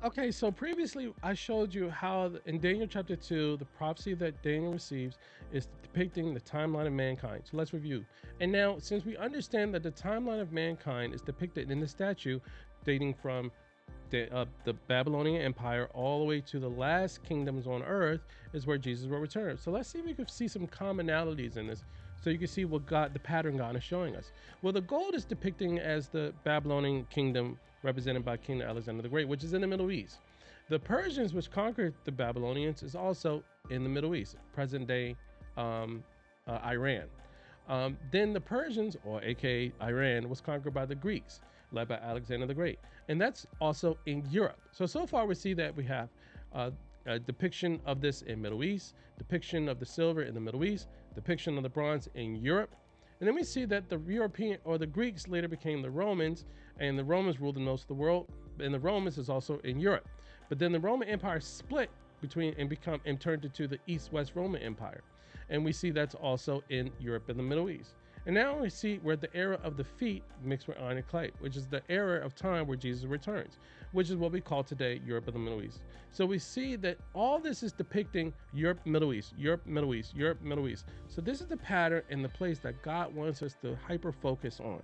Okay, so previously I showed you how in Daniel chapter 2, the prophecy that Daniel receives is depicting the timeline of mankind. So let's review. And now, since we understand that the timeline of mankind is depicted in the statue dating from the Babylonian Empire all the way to the last kingdoms on earth, is where Jesus will return. So let's see if we can see some commonalities in this, so you can see what God, the pattern God is showing us. Well, the gold is depicting as the Babylonian kingdom represented by King Alexander the Great, which is in the Middle East. The Persians, which conquered the Babylonians, is also in the Middle East, present day Iran. Then the Persians, or aka Iran, was conquered by the Greeks, led by Alexander the Great, and that's also in Europe. So far we see that we have a depiction of this in Middle East, depiction of the silver in the Middle East, depiction of the bronze in Europe, and then we see that the European or the Greeks later became the Romans, and the Romans ruled in most of the world, and the Romans is also in Europe. But then the Roman Empire split between and turned into the East-West Roman Empire. And we see that's also in Europe and the Middle East. And now we see we're at the era of the feet mixed with iron and clay, which is the era of time where Jesus returns, which is what we call today Europe and the Middle East. So we see that all this is depicting Europe, Middle East, Europe, Middle East, Europe, Middle East. So this is the pattern and the place that God wants us to hyper focus on.